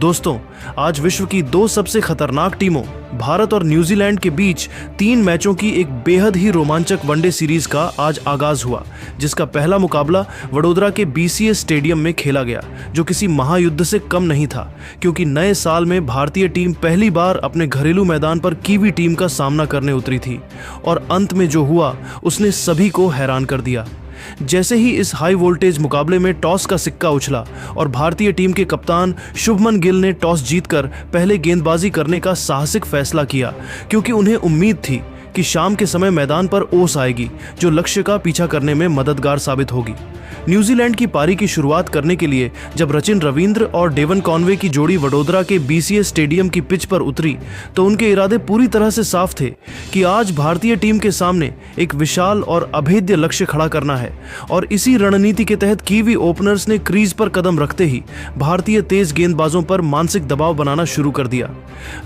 दोस्तों, आज विश्व की दो सबसे खतरनाक टीमों भारत और न्यूजीलैंड के बीच 3 मैचों की एक बेहद ही रोमांचक वनडे सीरीज का आज आगाज हुआ, जिसका पहला मुकाबला वडोदरा के BCA स्टेडियम में खेला गया, जो किसी महायुद्ध से कम नहीं था, क्योंकि नए साल में भारतीय टीम पहली बार अपने घरेलू मैदान पर कीवी टीम का सामना करने उतरी थी और अंत में जो हुआ उसने सभी को हैरान कर दिया। जैसे ही इस हाई वोल्टेज मुकाबले में टॉस का सिक्का उछला और भारतीय टीम के कप्तान शुभमन गिल ने टॉस जीतकर पहले गेंदबाजी करने का साहसिक फैसला किया, क्योंकि उन्हें उम्मीद थी कि शाम के समय मैदान पर ओस आएगी जो लक्ष्य का पीछा करने में मददगार साबित होगी। न्यूजीलैंड की पारी की शुरुआत करने के लिए जब रचिन रविंद्र और डेवन कॉनवे की जोड़ी वडोदरा के BCA स्टेडियम की पिच पर उतरी तो उनके इरादे पूरी तरह से साफ थे कि आज भारतीय टीम के सामने एक विशाल और अभेद्य लक्ष्य खड़ा करना है, और इसी रणनीति के तहत कीवी ओपनर्स ने क्रीज पर कदम रखते ही भारतीय तेज गेंदबाजों पर मानसिक दबाव बनाना शुरू कर दिया।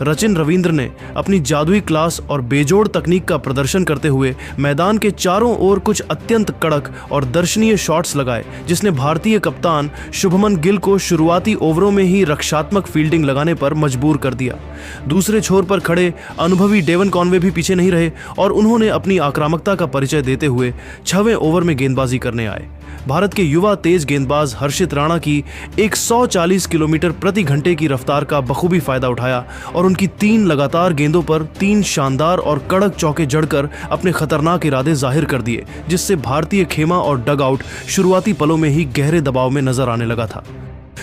रचिन रविंद्र ने अपनी जादुई क्लास और बेजोड़ तकनीक का प्रदर्शन करते हुए मैदान के चारों ओर कुछ अत्यंत कड़क और दर्शनीय शॉट्स लगाए, जिसने भारतीय कप्तान शुभमन गिल को शुरुआती ओवरों में ही रक्षात्मक फील्डिंग लगाने पर मजबूर कर दिया। दूसरे छोर पर खड़े अनुभवी डेवन कॉनवे भी पीछे नहीं रहे और उन्होंने अपनी आक्रामकता का परिचय देते हुए 6वें ओवर में गेंदबाजी करने आए। भारत के युवा तेज गेंदबाज हर्षित राणा की 140 किलोमीटर प्रति घंटे की रफ्तार का बखूबी फायदा उठाया और उनकी 3 लगातार गेंदों पर 3 शानदार और कड़क चौके जड़कर अपने खतरनाक इरादे जाहिर कर दिए, जिससे भारतीय खेमा और डगआउट शुरुआती पलों में ही गहरे दबाव में नजर आने लगा था।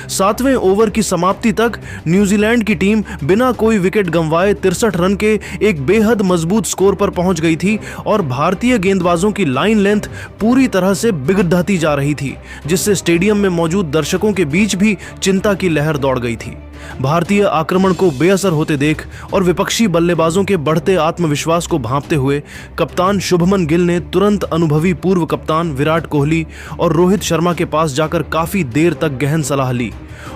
7वें ओवर की समाप्ति तक न्यूजीलैंड की टीम बिना कोई विकेट गंवाए 63 रन के एक बेहद मजबूत स्कोर पर पहुंच गई थी और भारतीय गेंदबाजों की लाइन लेंथ पूरी तरह से बिगड़ती जा रही थी, जिससे स्टेडियम में मौजूद दर्शकों के बीच भी चिंता की लहर दौड़ गई थी। भारतीय आक्रमण को बेअसर होते देख और विपक्षी बल्लेबाजों के बढ़ते आत्मविश्वास को भांपते हुए कप्तान शुभमन गिल ने तुरंत अनुभवी पूर्व कप्तान विराट कोहली और रोहित शर्मा के पास जाकर काफी देर तक गहन सलाह ली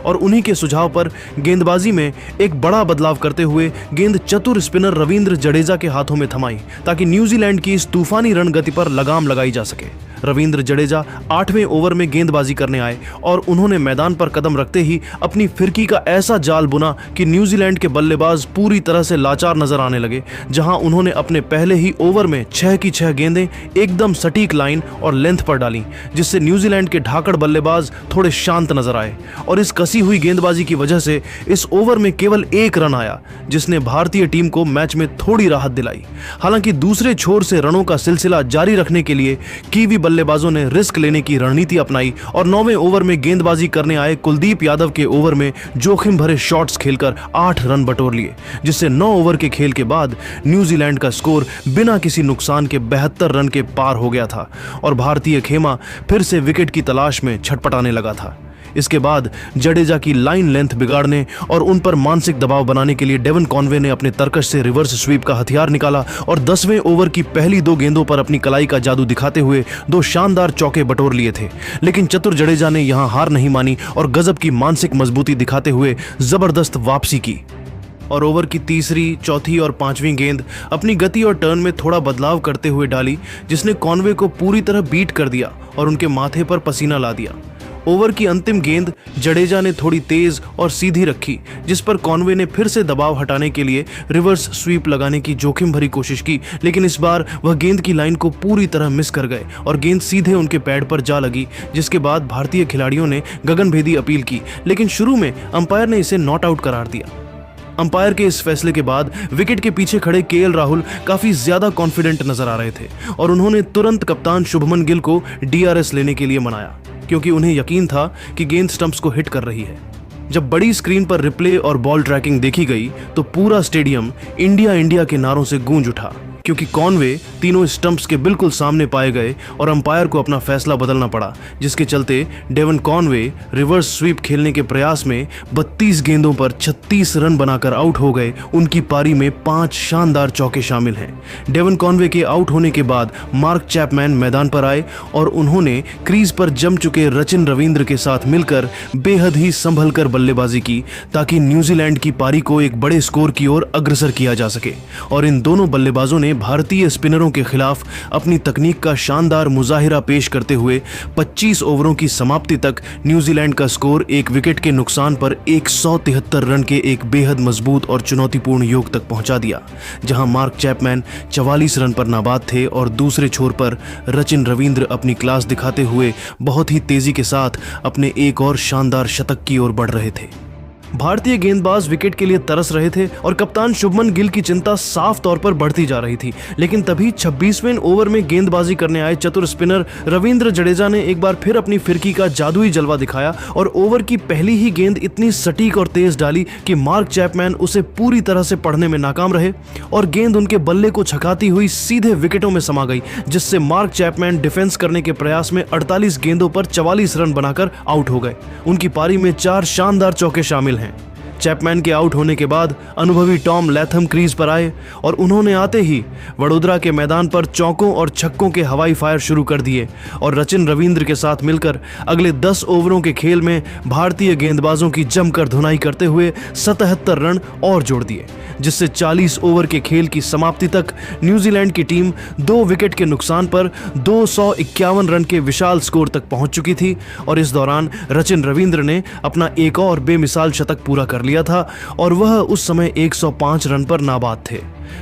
और उन्हीं के सुझाव पर गेंदबाजी में एक बड़ा बदलाव करते हुए गेंद चतुर स्पिनर रविंद्र जडेजा के हाथों में थमाई, ताकि न्यूजीलैंड की इस तूफानी रन गति पर लगाम लगाई जा सके। रविंद्र जडेजा 8वें ओवर में गेंदबाजी करने आए और उन्होंने मैदान पर कदम रखते ही अपनी फिरकी का ऐसा जाल बुना कि न्यूजीलैंड के बल्लेबाज पूरी तरह से लाचार नजर आने लगे, जहां उन्होंने अपने पहले ही ओवर में 6 की 6 गेंदें एकदम सटीक लाइन और लेंथ पर डाली, जिससे न्यूजीलैंड के ढाकड़ बल्लेबाज थोड़े शांत नजर आए और इस कसी हुई गेंदबाजी की वजह से इस ओवर में केवल 1 रन आया, जिसने भारतीय टीम को मैच में थोड़ी राहत दिलाई। हालांकि दूसरे छोर से रनों का सिलसिला जारी रखने के लिए कीवी बल्लेबाजों ने रिस्क लेने की रणनीति अपनाई और 9वें ओवर में गेंदबाजी करने आए कुलदीप यादव के ओवर में जोखिम भरे शॉट्स खेलकर 8 रन बटोर लिए, जिससे 9 ओवर के खेल के बाद न्यूजीलैंड का स्कोर बिना किसी नुकसान के 72 रन के पार हो गया था और भारतीय खेमा फिर से विकेट की तलाश में छटपटाने लगा था। इसके बाद जडेजा की लाइन लेंथ बिगाड़ने और उन पर मानसिक दबाव बनाने के लिए डेवन कॉनवे ने अपने तरकश से रिवर्स स्वीप का हथियार निकाला और 10वें ओवर की पहली 2 गेंदों पर अपनी कलाई का जादू दिखाते हुए 2 शानदार चौके बटोर लिए थे। लेकिन चतुर जडेजा ने यहां हार नहीं मानी और गजब की मानसिक मजबूती दिखाते हुए जबरदस्त वापसी की और ओवर की तीसरी, चौथी और 5वीं गेंद अपनी गति और टर्न में थोड़ा बदलाव करते हुए डाली, जिसने कॉनवे को पूरी तरह बीट कर दिया और उनके माथे पर पसीना ला दिया। ओवर की अंतिम गेंद जडेजा ने थोड़ी तेज और सीधी रखी, जिस पर कॉनवे ने फिर से दबाव हटाने के लिए रिवर्स स्वीप लगाने की जोखिम भरी कोशिश की, लेकिन इस बार वह गेंद की लाइन को पूरी तरह मिस कर गए और गेंद सीधे उनके पैड पर जा लगी, जिसके बाद भारतीय खिलाड़ियों ने गगनभेदी अपील की, लेकिन शुरू में अंपायर ने इसे नॉट आउट करार दिया। अंपायर के इस फैसले के बाद विकेट के पीछे खड़े KL राहुल काफी ज्यादा कॉन्फिडेंट नजर आ रहे थे और उन्होंने तुरंत कप्तान शुभमन गिल को DRS लेने के लिए मनाया, क्योंकि उन्हें यकीन था कि गेंद स्टंप्स को हिट कर रही है। जब बड़ी स्क्रीन पर रिप्ले और बॉल ट्रैकिंग देखी गई तो पूरा स्टेडियम इंडिया इंडिया के नारों से गूंज उठा, क्योंकि कॉनवे तीनों स्टंप्स के बिल्कुल सामने पाए गए और अंपायर को अपना फैसला बदलना पड़ा, जिसके चलते डेवन कॉनवे रिवर्स स्वीप खेलने के प्रयास में 32 गेंदों पर 36 रन बनाकर आउट हो गए। उनकी पारी में 5 शानदार चौके शामिल हैं। डेवन कॉनवे के आउट होने के बाद मार्क चैपमैन मैदान पर आए और उन्होंने क्रीज पर जम चुके रचिन रविंद्र के साथ मिलकर बेहद ही संभल कर बल्लेबाजी की, ताकि न्यूजीलैंड की पारी को एक बड़े स्कोर की ओर अग्रसर किया जा सके और इन दोनों बल्लेबाजों ने भारतीय स्पिनरों के खिलाफ अपनी तकनीक का शानदार मुजाहिरा पेश करते हुए 25 ओवरों की समाप्ति तक न्यूजीलैंड का स्कोर एक विकेट के नुकसान पर 173 रन के एक बेहद मजबूत और चुनौतीपूर्ण योग तक पहुंचा दिया, जहां मार्क चैपमैन 44 रन पर नाबाद थे और दूसरे छोर पर रचिन रविंद्र अपनी क्लास दिखाते हुए बहुत ही तेजी के साथ अपने एक और शानदार शतक की ओर बढ़ रहे थे। भारतीय गेंदबाज विकेट के लिए तरस रहे थे और कप्तान शुभमन गिल की चिंता साफ तौर पर बढ़ती जा रही थी। लेकिन तभी 26वें ओवर में गेंदबाजी करने आए चतुर स्पिनर रविंद्र जडेजा ने एक बार फिर अपनी फिरकी का जादुई जलवा दिखाया और ओवर की पहली ही गेंद इतनी सटीक और तेज डाली कि मार्क चैपमैन उसे पूरी तरह से पढ़ने में नाकाम रहे और गेंद उनके बल्ले को छकाती हुई सीधे विकेटों में समा गई, जिससे मार्क चैपमैन डिफेंस करने के प्रयास में 48 गेंदों पर 44 रन बनाकर आउट हो गए। उनकी पारी में 4 शानदार चौके शामिल हैं। चैपमैन के आउट होने के बाद अनुभवी टॉम लैथम क्रीज पर आए और उन्होंने आते ही वडोदरा के मैदान पर चौकों और छक्कों के हवाई फायर शुरू कर दिए और रचिन रविंद्र के साथ मिलकर अगले 10 ओवरों के खेल में भारतीय गेंदबाजों की जमकर धुनाई करते हुए 77 रन और जोड़ दिए, जिससे 40 ओवर के खेल की समाप्ति तक न्यूजीलैंड की टीम 2 विकेट के नुकसान पर 251 रन के विशाल स्कोर तक पहुंच चुकी थी। और इस दौरान रचिन रविंद्र ने अपना एक और बेमिसाल शतक पूरा कर लिया था और वह उस समय 105 रन पर नाबाद थे।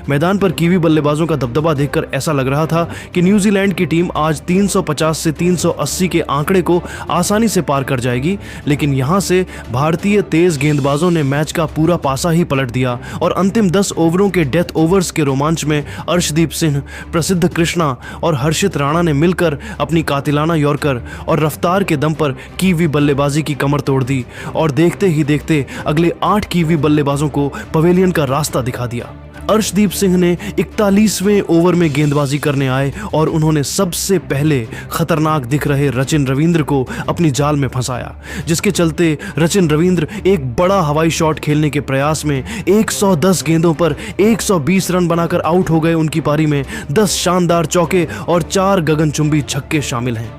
मैदान पर कीवी बल्लेबाजों का दबदबा देखकर ऐसा लग रहा था कि न्यूजीलैंड की टीम आज 350 से 380 के आंकड़े को आसानी से पार कर जाएगी, लेकिन यहां से भारतीय तेज गेंदबाजों ने मैच का पूरा पासा ही पलट दिया और अंतिम 10 ओवरों के डेथ ओवर्स के रोमांच में अर्शदीप सिंह, प्रसिद्ध कृष्णा और हर्षित राणा ने मिलकर अपनी कातिलाना यॉर्कर और रफ्तार के दम पर कीवी बल्लेबाजी की कमर तोड़ दी और देखते ही देखते अगले 8 कीवी बल्लेबाजों को पवेलियन का रास्ता दिखा दिया। अर्शदीप सिंह ने 41वें ओवर में गेंदबाजी करने आए और उन्होंने सबसे पहले खतरनाक दिख रहे रचिन रविंद्र को अपनी जाल में फंसाया, जिसके चलते रचिन रविंद्र एक बड़ा हवाई शॉट खेलने के प्रयास में 110 गेंदों पर 120 रन बनाकर आउट हो गए। उनकी पारी में 10 शानदार चौके और 4 गगनचुंबी छक्के शामिल हैं।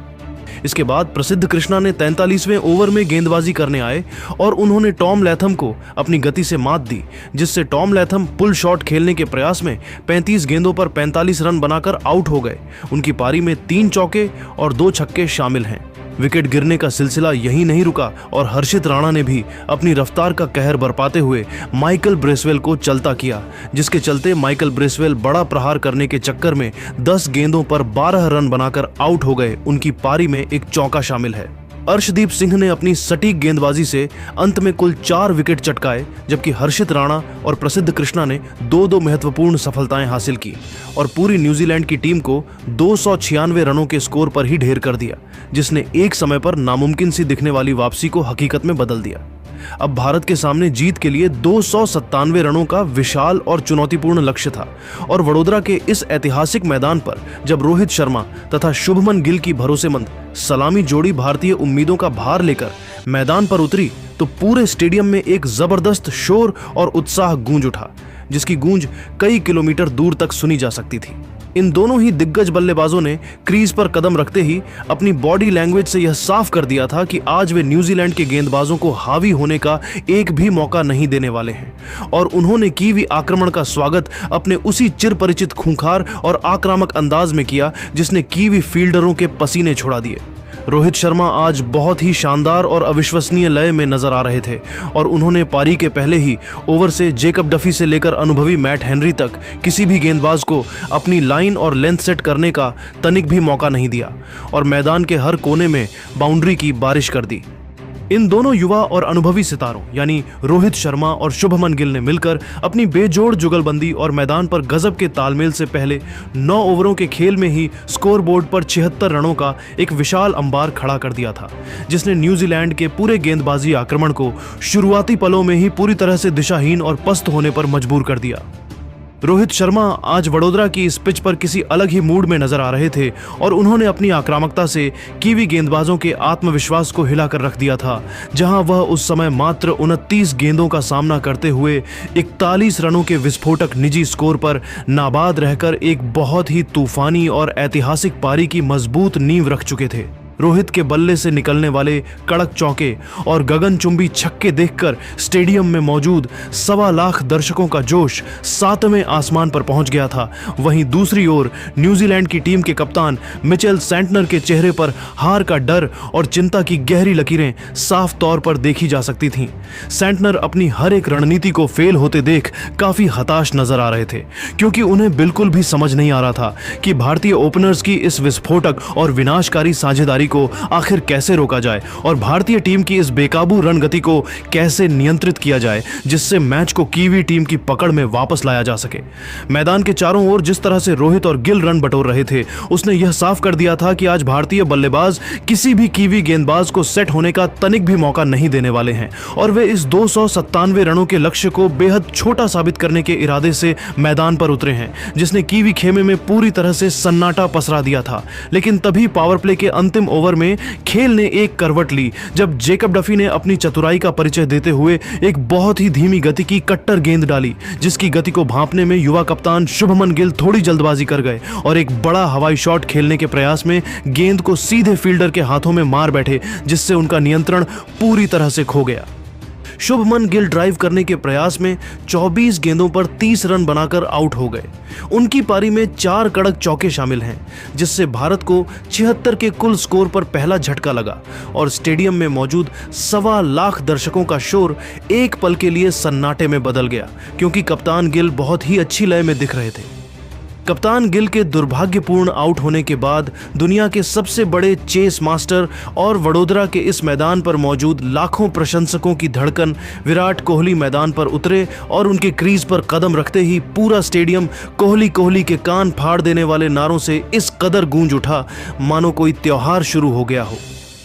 इसके बाद प्रसिद्ध कृष्णा ने 43वें ओवर में गेंदबाजी करने आए और उन्होंने टॉम लैथम को अपनी गति से मात दी, जिससे टॉम लैथम पुल शॉट खेलने के प्रयास में 35 गेंदों पर 45 रन बनाकर आउट हो गए। उनकी पारी में 3 चौके और 2 छक्के शामिल हैं। विकेट गिरने का सिलसिला यहीं नहीं रुका और हर्षित राणा ने भी अपनी रफ्तार का कहर बरपाते हुए माइकल ब्रेसवेल को चलता किया, जिसके चलते माइकल ब्रेसवेल बड़ा प्रहार करने के चक्कर में 10 गेंदों पर 12 रन बनाकर आउट हो गए। उनकी पारी में एक चौका शामिल है। अर्शदीप सिंह ने अपनी सटीक गेंदबाजी से अंत में कुल 4 विकेट चटकाए, जबकि हर्षित राणा और प्रसिद्ध कृष्णा ने 2-2 महत्वपूर्ण सफलताएं हासिल की और पूरी न्यूजीलैंड की टीम को 296 रनों के स्कोर पर ही ढेर कर दिया, जिसने एक समय पर नामुमकिन सी दिखने वाली वापसी को हकीकत में बदल दिया। अब भारत के सामने जीत के लिए 297 रनों का विशाल और चुनौतीपूर्ण लक्ष्य था और वडोदरा के इस ऐतिहासिक मैदान पर जब रोहित शर्मा तथा शुभमन गिल की भरोसेमंद सलामी जोड़ी भारतीय उम्मीदों का भार लेकर मैदान पर उतरी तो पूरे स्टेडियम में एक जबरदस्त शोर और उत्साह गूंज उठा, जिसकी गूंज कई किलोमीटर दूर तक सुनी जा सकती थी। इन दोनों ही दिग्गज बल्लेबाजों ने क्रीज पर कदम रखते ही अपनी बॉडी लैंग्वेज से यह साफ कर दिया था कि आज वे न्यूजीलैंड के गेंदबाजों को हावी होने का एक भी मौका नहीं देने वाले हैं और उन्होंने कीवी आक्रमण का स्वागत अपने उसी चिरपरिचित खूंखार और आक्रामक अंदाज में किया जिसने कीवी फील्डरों के पसीने छुड़ा दिए। रोहित शर्मा आज बहुत ही शानदार और अविश्वसनीय लय में नजर आ रहे थे और उन्होंने पारी के पहले ही ओवर से जेकब डफी से लेकर अनुभवी मैट हेनरी तक किसी भी गेंदबाज को अपनी लाइन और लेंथ सेट करने का तनिक भी मौका नहीं दिया और मैदान के हर कोने में बाउंड्री की बारिश कर दी। इन दोनों युवा और अनुभवी सितारों यानी रोहित शर्मा और शुभमन गिल ने मिलकर अपनी बेजोड़ जुगलबंदी और मैदान पर गजब के तालमेल से पहले 9 ओवरों के खेल में ही स्कोरबोर्ड पर 76 रनों का एक विशाल अंबार खड़ा कर दिया था, जिसने न्यूजीलैंड के पूरे गेंदबाजी आक्रमण को शुरुआती पलों में ही पूरी तरह से दिशाहीन और पस्त होने पर मजबूर कर दिया। रोहित शर्मा आज वडोदरा की इस पिच पर किसी अलग ही मूड में नजर आ रहे थे और उन्होंने अपनी आक्रामकता से कीवी गेंदबाजों के आत्मविश्वास को हिलाकर रख दिया था, जहां वह उस समय मात्र 29 गेंदों का सामना करते हुए 41 रनों के विस्फोटक निजी स्कोर पर नाबाद रहकर एक बहुत ही तूफानी और ऐतिहासिक पारी की मजबूत नींव रख चुके थे। रोहित के बल्ले से निकलने वाले कड़क चौके और गगनचुंबी छक्के देखकर स्टेडियम में मौजूद 1.25 लाख दर्शकों का जोश 7वें आसमान पर पहुंच गया था। वहीं दूसरी ओर न्यूजीलैंड की टीम के कप्तान मिचेल सैंटनर के चेहरे पर हार का डर और चिंता की गहरी लकीरें साफ तौर पर देखी जा सकती थीं। सैंटनर अपनी हर एक रणनीति को फेल होते देख काफी हताश नजर आ रहे थे, क्योंकि उन्हें बिल्कुल भी समझ नहीं आ रहा था कि भारतीय ओपनर्स की इस विस्फोटक और विनाशकारी साझेदारी को आखिर कैसे रोका जाए और भारतीय टीम की इस बेकाबू रन गति को कैसे नियंत्रित किया जाए, जिससे मैच को कीवी टीम की पकड़ में वापस लाया जा सके। मैदान के चारों ओर जिस तरह से रोहित और गिल रन बटोर रहे थे, उसने यह साफ कर दिया था कि आज भारतीय बल्लेबाज किसी भी कीवी गेंदबाज को सेट होने का तनिक भी मौका नहीं देने वाले हैं और वे इस 297 रनों के लक्ष्य को बेहद छोटा साबित करने के इरादे से मैदान पर उतरे हैं, जिसने कीवी खेमे में पूरी तरह से सन्नाटा पसरा दिया था। लेकिन तभी पावर प्ले के अंतिम ओवर में खेल ने एक करवट ली, जब जेकब डफी ने अपनी चतुराई का परिचय देते हुए एक बहुत ही धीमी गति की कट्टर गेंद डाली, जिसकी गति को भांपने में युवा कप्तान शुभमन गिल थोड़ी जल्दबाजी कर गए और एक बड़ा हवाई शॉट खेलने के प्रयास में गेंद को सीधे फील्डर के हाथों में मार बैठे, जिससे उनका नियंत्रण पूरी तरह से खो गया। शुभमन गिल ड्राइव करने के प्रयास में 24 गेंदों पर 30 रन बनाकर आउट हो गए। उनकी पारी में 4 कड़क चौके शामिल हैं, जिससे भारत को 76 के कुल स्कोर पर पहला झटका लगा और स्टेडियम में मौजूद 1.25 लाख दर्शकों का शोर एक पल के लिए सन्नाटे में बदल गया, क्योंकि कप्तान गिल बहुत ही अच्छी लय में दिख रहे थे। कप्तान गिल के दुर्भाग्यपूर्ण आउट होने के बाद दुनिया के सबसे बड़े चेस मास्टर और वडोदरा के इस मैदान पर मौजूद लाखों प्रशंसकों की धड़कन विराट कोहली मैदान पर उतरे और उनके क्रीज पर कदम रखते ही पूरा स्टेडियम कोहली कोहली के कान फाड़ देने वाले नारों से इस कदर गूंज उठा मानो कोई त्योहार शुरू हो गया हो।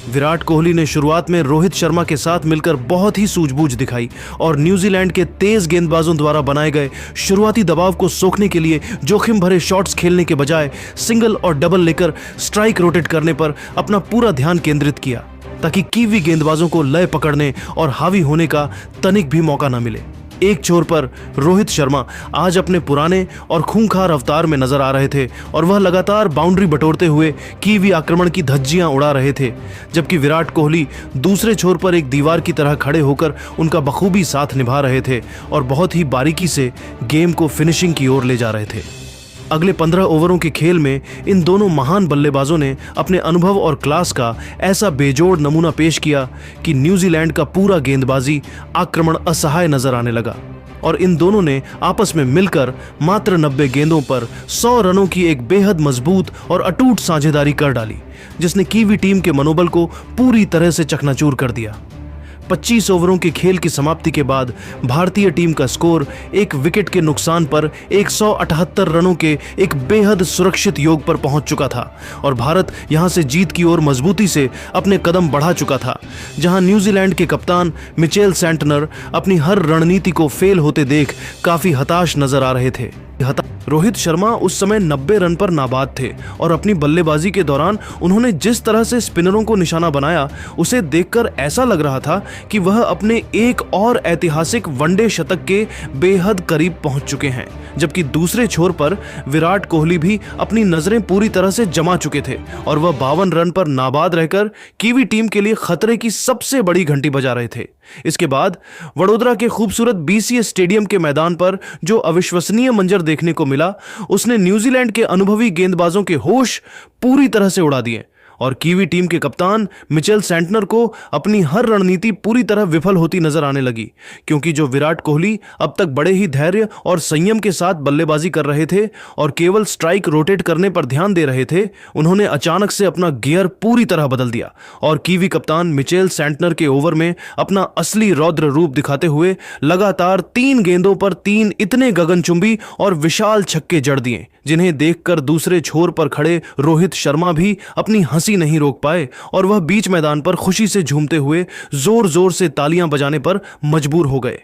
विराट कोहली ने शुरुआत में रोहित शर्मा के साथ मिलकर बहुत ही सूझबूझ दिखाई और न्यूजीलैंड के तेज गेंदबाजों द्वारा बनाए गए शुरुआती दबाव को सोखने के लिए जोखिम भरे शॉट्स खेलने के बजाय सिंगल और डबल लेकर स्ट्राइक रोटेट करने पर अपना पूरा ध्यान केंद्रित किया, ताकि कीवी गेंदबाजों को लय पकड़ने और हावी होने का तनिक भी मौका न मिले। एक छोर पर रोहित शर्मा आज अपने पुराने और खूंखार अवतार में नजर आ रहे थे और वह लगातार बाउंड्री बटोरते हुए कीवी आक्रमण की धज्जियां उड़ा रहे थे, जबकि विराट कोहली दूसरे छोर पर एक दीवार की तरह खड़े होकर उनका बखूबी साथ निभा रहे थे और बहुत ही बारीकी से गेम को फिनिशिंग की ओर ले जा रहे थे। अगले 15 ओवरों के खेल में इन दोनों महान बल्लेबाजों ने अपने अनुभव और क्लास का ऐसा बेजोड़ नमूना पेश किया कि न्यूजीलैंड का पूरा गेंदबाजी आक्रमण असहाय नजर आने लगा और इन दोनों ने आपस में मिलकर मात्र 90 गेंदों पर 100 रनों की एक बेहद मजबूत और अटूट साझेदारी कर डाली, जिसने कीवी टीम के मनोबल को पूरी तरह से चकनाचूर कर दिया। 25 ओवरों के खेल की समाप्ति के बाद भारतीय टीम का स्कोर एक विकेट के नुकसान पर 178 रनों के एक बेहद सुरक्षित योग पर पहुंच चुका था और भारत यहां से जीत की ओर मजबूती से अपने कदम बढ़ा चुका था, जहां न्यूजीलैंड के कप्तान मिचेल सैंटनर अपनी हर रणनीति को फेल होते देख काफी हताश नजर आ रहे थे। रोहित शर्मा उस समय 90 रन पर नाबाद थे और अपनी बल्लेबाजी के दौरान उन्होंने जिस तरह से स्पिनरों को निशाना बनाया, उसे देखकर ऐसा लग रहा था कि वह अपने एक और ऐतिहासिक वनडे शतक के बेहद करीब पहुंच चुके हैं, जबकि दूसरे छोर पर विराट कोहली भी अपनी नजरें पूरी तरह से जमा चुके थे और वह 52 रन पर नाबाद रहकर कीवी टीम के लिए खतरे की सबसे बड़ी घंटी बजा रहे थे। इसके बाद वडोदरा के खूबसूरत बीसीए स्टेडियम के मैदान पर जो अविश्वसनीय मंजर देखने को मिला, उसने न्यूजीलैंड के अनुभवी गेंदबाजों के होश पूरी तरह से उड़ा दिए और कीवी टीम के कप्तान मिचेल सैंटनर को अपनी हर रणनीति पूरी तरह विफल होती नजर आने लगी, क्योंकि जो विराट कोहली अब तक बड़े ही धैर्य और संयम के साथ बल्लेबाजी कर रहे थे और केवल स्ट्राइक रोटेट करने पर ध्यान दे रहे थे, उन्होंने अचानक से अपना गियर पूरी तरह बदल दिया और कीवी कप्तान मिचेल सैंटनर के ओवर में अपना असली रौद्र रूप दिखाते हुए लगातार 3 गेंदों पर 3 इतने गगनचुंबी और विशाल छक्के जड़ दिए, जिन्हें देखकर दूसरे छोर पर खड़े रोहित शर्मा भी अपनी हंसी नहीं रोक पाए और वह बीच मैदान पर खुशी से झूमते हुए जोर जोर से तालियां बजाने पर मजबूर हो गए।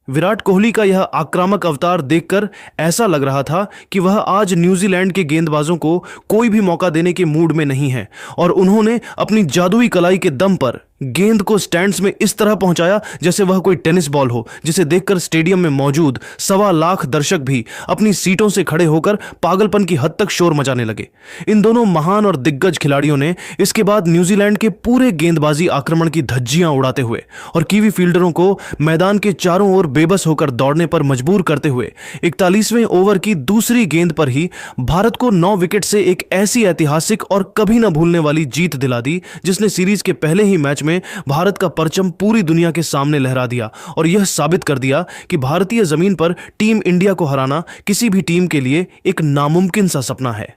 विराट कोहली का यह आक्रामक अवतार देखकर ऐसा लग रहा था कि वह आज न्यूजीलैंड के गेंदबाजों को कोई भी मौका देने के मूड में नहीं है और उन्होंने अपनी जादुई कलाई के दम पर गेंद को स्टैंड्स में इस तरह पहुंचाया जैसे वह कोई टेनिस बॉल हो, जिसे देखकर स्टेडियम में मौजूद 1.25 लाख दर्शक भी अपनी सीटों से खड़े होकर पागलपन की हद तक शोर मचाने लगे। इन दोनों महान और दिग्गज खिलाड़ियों ने इसके बाद न्यूजीलैंड के पूरे गेंदबाजी आक्रमण की धज्जियां उड़ाते हुए और कीवी फील्डरों को मैदान के चारों ओर बेबस होकर दौड़ने पर मजबूर करते हुए 41वें ओवर की दूसरी गेंद पर ही भारत को 9 विकेट से एक ऐसी ऐतिहासिक और कभी न भूलने वाली जीत दिला दी, जिसने सीरीज के पहले ही मैच में भारत का परचम पूरी दुनिया के सामने लहरा दिया और यह साबित कर दिया कि भारतीय जमीन पर टीम इंडिया को हराना किसी भी टीम के लिए एक नामुमकिन सा सपना है।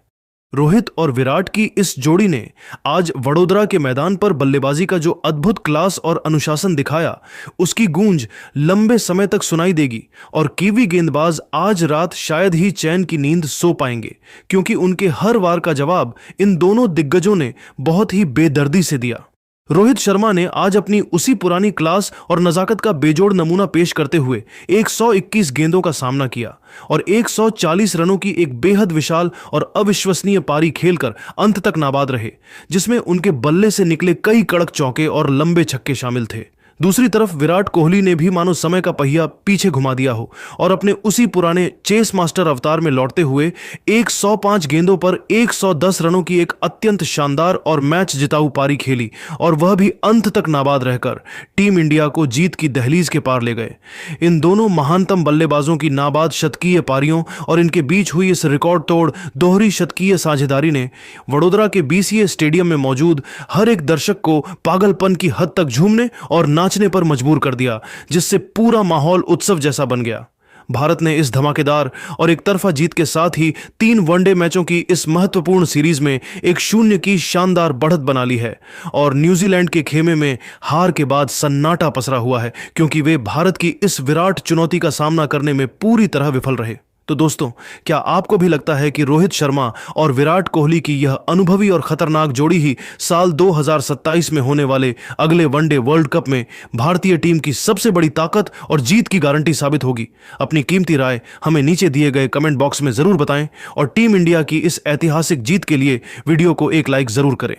रोहित और विराट की इस जोड़ी ने आज वडोदरा के मैदान पर बल्लेबाजी का जो अद्भुत क्लास और अनुशासन दिखाया, उसकी गूंज लंबे समय तक सुनाई देगी और कीवी गेंदबाज आज रात शायद ही चैन की नींद सो पाएंगे, क्योंकि उनके हर वार का जवाब इन दोनों दिग्गजों ने बहुत ही बेदर्दी से दिया। रोहित शर्मा ने आज अपनी उसी पुरानी क्लास और नजाकत का बेजोड़ नमूना पेश करते हुए 121 गेंदों का सामना किया और 140 रनों की एक बेहद विशाल और अविश्वसनीय पारी खेलकर अंत तक नाबाद रहे, जिसमें उनके बल्ले से निकले कई कड़क चौके और लंबे छक्के शामिल थे। दूसरी तरफ विराट कोहली ने भी मानो समय का पहिया पीछे घुमा दिया हो और अपने उसी पुराने चेस मास्टर अवतार में लौटते हुए 105 गेंदों पर 110 रनों की एक अत्यंत शानदार और मैच जिताऊ पारी खेली और वह भी अंत तक नाबाद रहकर टीम इंडिया को जीत की दहलीज के पार ले गए। इन दोनों महानतम बल्लेबाजों की नाबाद शतकीय पारियों और इनके बीच हुई इस रिकॉर्ड तोड़ दोहरी शतकीय साझेदारी ने वडोदरा के BCA स्टेडियम में मौजूद हर एक दर्शक को पागलपन की हद तक झूमने और नाचने पर मजबूर कर दिया, जिससे पूरा माहौल उत्सव जैसा बन गया। भारत ने इस धमाकेदार और एक तरफा जीत के साथ ही 3 वनडे मैचों की इस महत्वपूर्ण सीरीज में 1-0 की शानदार बढ़त बना ली है और न्यूजीलैंड के खेमे में हार के बाद सन्नाटा पसरा हुआ है, क्योंकि वे भारत की इस विराट चुनौती का सामना करने में पूरी तरह विफल रहे। तो दोस्तों, क्या आपको भी लगता है कि रोहित शर्मा और विराट कोहली की यह अनुभवी और खतरनाक जोड़ी ही साल 2027 में होने वाले अगले वनडे वर्ल्ड कप में भारतीय टीम की सबसे बड़ी ताकत और जीत की गारंटी साबित होगी? अपनी कीमती राय हमें नीचे दिए गए कमेंट बॉक्स में जरूर बताएं और टीम इंडिया की इस ऐतिहासिक जीत के लिए वीडियो को एक लाइक जरूर करें।